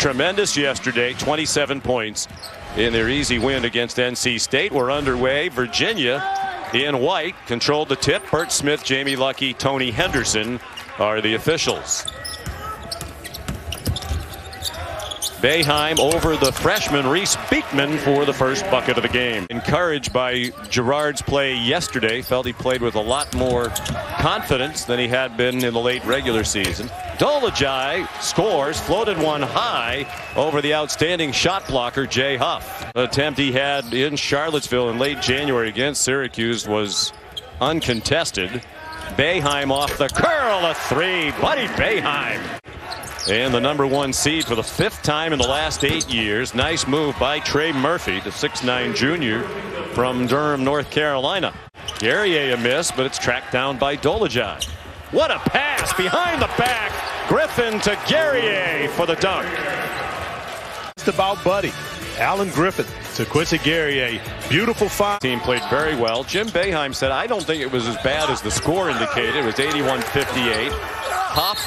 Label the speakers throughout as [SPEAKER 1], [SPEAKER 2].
[SPEAKER 1] tremendous yesterday. 27 points in their easy win against NC State. We're underway. Virginia in white controlled the tip. Bert Smith, Jamie Lucky, Tony Henderson are the officials. Boeheim over the freshman Reece Beekman for the first bucket of the game. Encouraged by Girard's play yesterday. Felt he played with a lot more confidence than he had been in the late regular season. Dolajai scores, floated one high over the outstanding shot blocker Jay Huff. The attempt he had in Charlottesville in late January against Syracuse was uncontested. Boeheim off the curl, a three. Buddy Boeheim. And the #1 seed for the 5th time in the last 8 years. Nice move by Trey Murphy, the 6'9" junior from Durham, North Carolina. Guerrier a miss, but it's tracked down by Dolajai. What a pass behind the back. Griffin to Guerrier for the dunk.
[SPEAKER 2] It's about Buddy. Alan Griffin to Quincy Guerrier. Beautiful find.
[SPEAKER 1] Team played very well. Jim Boeheim said, I don't think it was as bad as the score indicated. It was 81-58. Huff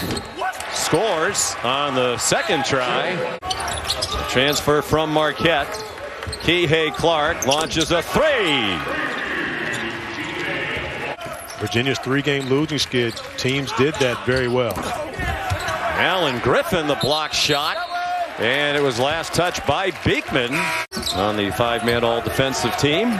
[SPEAKER 1] scores on the second try. Transfer from Marquette. Kihei Clark launches a three.
[SPEAKER 2] Virginia's 3-game losing skid. Teams did that very well.
[SPEAKER 1] Alan Griffin, the block shot. And it was last touched by Beekman on the 5-man all-defensive team.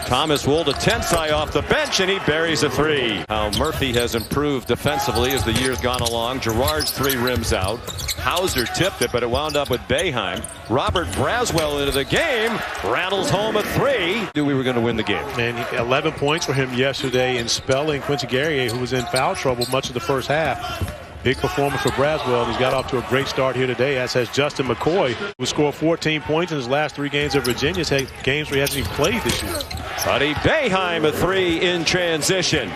[SPEAKER 1] Thomas Wold, a Tensai off the bench, and he buries a three. How Murphy has improved defensively as the year's gone along. Girard's three rims out. Hauser tipped it, but it wound up with Boeheim. Robert Braswell into the game. Rattles home a three. Knew we were going to win the game.
[SPEAKER 2] And 11 points for him yesterday in spelling Quincy Guerrier, who was in foul trouble much of the first half. Big performance for Braswell. He's got off to a great start here today, as has Justin McCoy, who scored 14 points in his last 3 games of Virginia. He's had games where he hasn't even played this year.
[SPEAKER 1] Buddy Boeheim, a three in transition.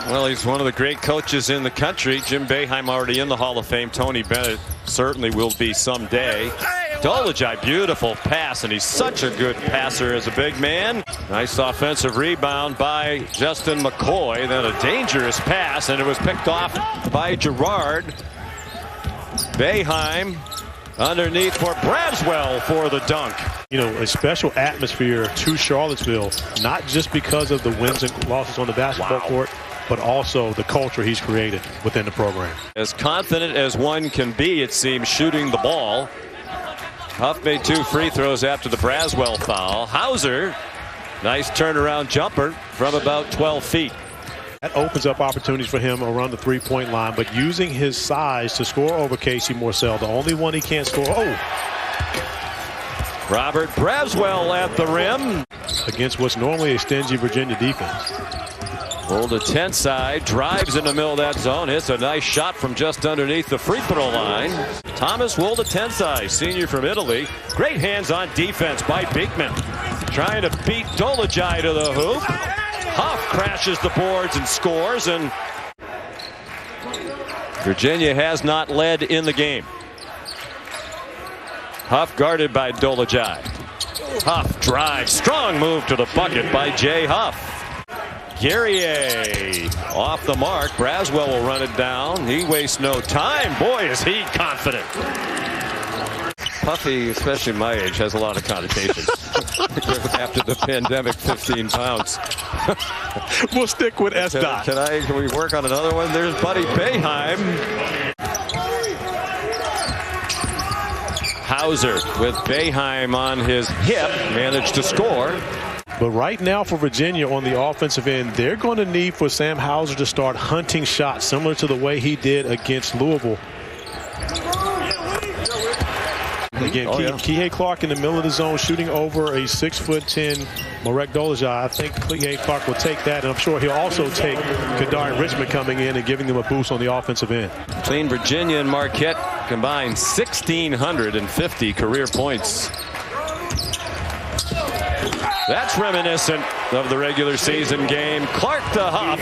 [SPEAKER 1] Well, he's one of the great coaches in the country. Jim Boeheim already in the Hall of Fame. Tony Bennett certainly will be someday. Dolajai, beautiful pass, and he's such a good passer as a big man. Nice offensive rebound by Justin McCoy. Then a dangerous pass, and it was picked off by Girard. Boeheim underneath for Braswell for the dunk.
[SPEAKER 2] You know, a special atmosphere to Charlottesville, not just because of the wins and losses on the basketball court, but also the culture he's created within the program.
[SPEAKER 1] As confident as one can be, it seems, shooting the ball. Huff made 2 free throws after the Braswell foul. Hauser, nice turnaround jumper from about 12 feet.
[SPEAKER 2] That opens up opportunities for him around the 3-point line, but using his size to score over Casey Morsell, the only one he can't score. Oh!
[SPEAKER 1] Robert Braswell at the rim.
[SPEAKER 2] Against what's normally a stingy Virginia defense.
[SPEAKER 1] Rolled a 10 side, drives in the middle of that zone, hits a nice shot from just underneath the free throw line. Thomas Wold, a 10 side, senior from Italy. Great hands-on defense by Beekman. Trying to beat Dolajai to the hoop. Huff crashes the boards and scores, and Virginia has not led in the game. Huff guarded by Dolajai. Huff drives, strong move to the bucket by Jay Huff. Guerrier off the mark. Braswell will run it down. He wastes no time. Boy, is he confident. Puffy, especially my age, has a lot of connotations. After the pandemic, 15 pounds.
[SPEAKER 2] We'll stick with S. Dot.
[SPEAKER 1] Can we work on another one? There's Buddy Boeheim. Hauser with Boeheim on his hip managed to score.
[SPEAKER 2] But right now for Virginia on the offensive end, they're going to need for Sam Hauser to start hunting shots similar to the way he did against Louisville. Again, Kihei Clark in the middle of the zone shooting over a 6'10" Marek Dolajai. I think Kihei Clark will take that, and I'm sure he'll also take Kadar Richmond coming in and giving them a boost on the offensive end.
[SPEAKER 1] Between Virginia and Marquette combined 1,650 career points. That's reminiscent of the regular season game. Clark to Huff,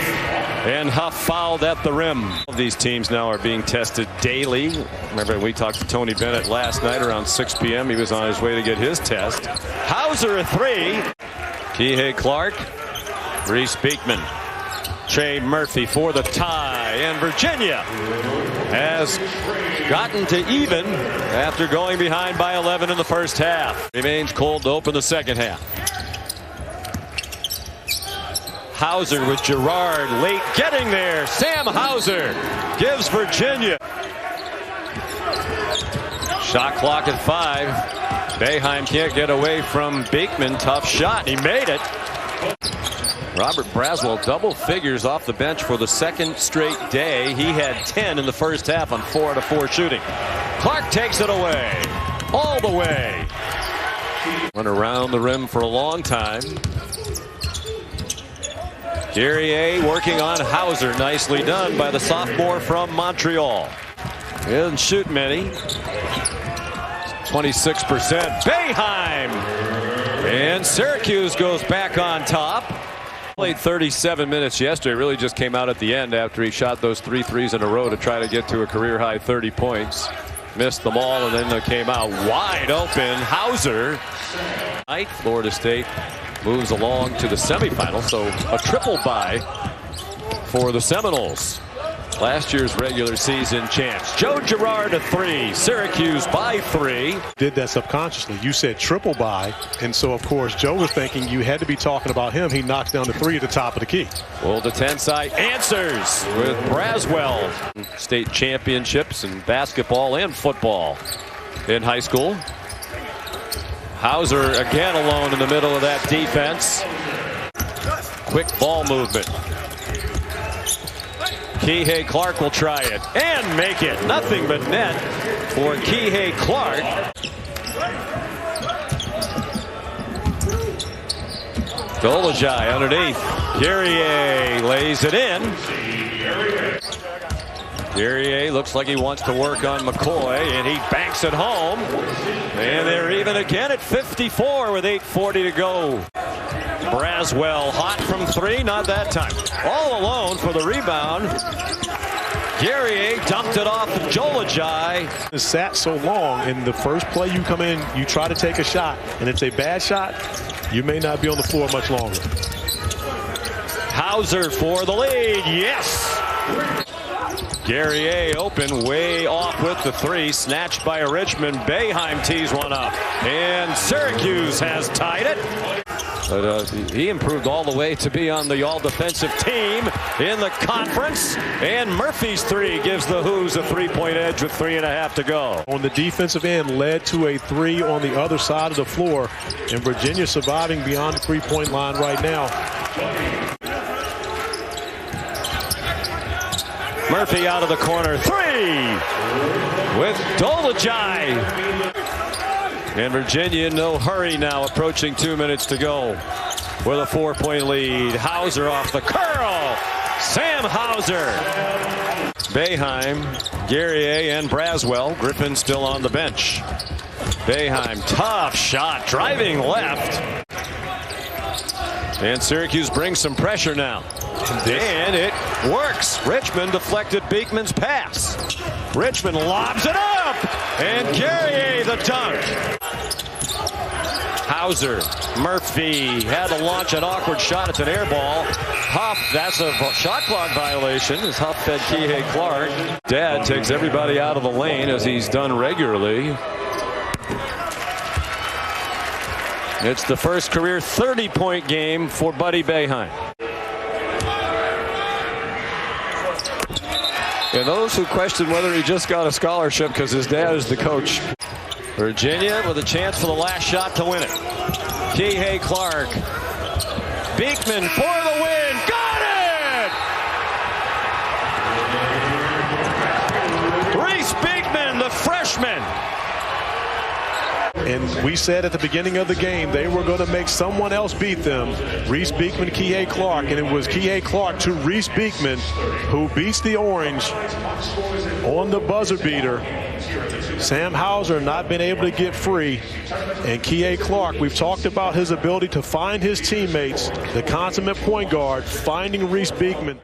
[SPEAKER 1] and Huff fouled at the rim. These teams now are being tested daily. Remember, we talked to Tony Bennett last night around 6 p.m. He was on his way to get his test. Hauser a three. Kihei Clark, Reece Beekman, Trey Murphy for the tie, and Virginia has gotten to even after going behind by 11 in the first half. Remains cold to open the second half. Hauser with Girard late getting there. Sam Hauser gives Virginia. Shot clock at 5. Boeheim can't get away from Beekman. Tough shot. He made it. Robert Braswell double figures off the bench for the second straight day. He had 10 in the first half on 4 out of 4 shooting. Clark takes it away. All the way. Went around the rim for a long time. Guerrier working on Hauser. Nicely done by the sophomore from Montreal. He doesn't shoot many. 26%. Boeheim. And Syracuse goes back on top. Played 37 minutes yesterday. Really just came out at the end after he shot those 3 threes in a row to try to get to a career high 30 points. Missed them all and then they came out wide open. Hauser. Florida State moves along to the semifinals. So a triple bye for the Seminoles. Last year's regular season champs. Joe Girard a 3. Syracuse by 3.
[SPEAKER 2] Did that subconsciously. You said triple bye, and so of course Joe was thinking you had to be talking about him. He knocks down the 3 at the top of the key.
[SPEAKER 1] Well, the 10 side answers with Braswell. State championships in basketball and football in high school. Hauser again alone in the middle of that defense. Quick ball movement. Kihei Clark will try it and make it. Nothing but net for Kihei Clark. Dolajai underneath. Guerrier lays it in. Guerrier looks like he wants to work on McCoy, and he banks it home. And they're even again at 54 with 8:40 to go. Braswell hot from 3, not that time. All alone for the rebound. Guerrier dumped it off of Dolajai.
[SPEAKER 2] It sat so long. In the first play you come in, you try to take a shot, and it's a bad shot. You may not be on the floor much longer.
[SPEAKER 1] Hauser for the lead. Yes. Guerrier open, way off with the 3, snatched by a Richmond. Boeheim tees one up, and Syracuse has tied it. But he improved all the way to be on the all-defensive team in the conference. And Murphy's 3 gives the Hoos a 3-point edge with 3.5 to go.
[SPEAKER 2] On the defensive end, led to a 3 on the other side of the floor. And Virginia surviving beyond the 3-point line right now.
[SPEAKER 1] Murphy out of the corner. 3 with Dolajai. And Virginia in no hurry now, approaching 2 minutes to go with a 4-point lead. Hauser off the curl. Sam Hauser. Boeheim, Guerrier, and Braswell. Griffin still on the bench. Boeheim, tough shot, driving left. And Syracuse brings some pressure now. And it works. Richmond deflected Beekman's pass. Richmond lobs it up. And Guerrier the dunk. Hauser, Murphy had to launch an awkward shot. It's an air ball. Huff, that's a shot clock violation as Huff fed Kihei Clark. Dad takes everybody out of the lane as he's done regularly. It's the first career 30-point game for Buddy Boeheim. And those who question whether he just got a scholarship because his dad is the coach. Virginia with a chance for the last shot to win it. Kihei Clark. Beekman for the win. Got it! Reece Beekman, the freshman.
[SPEAKER 2] And we said at the beginning of the game they were going to make someone else beat them. Reece Beekman, Kihei Clark, and it was Kihei Clark to Reece Beekman who beats the Orange on the buzzer beater. Sam Hauser not been able to get free, and Kihei Clark, we've talked about his ability to find his teammates, the consummate point guard, finding Reece Beekman.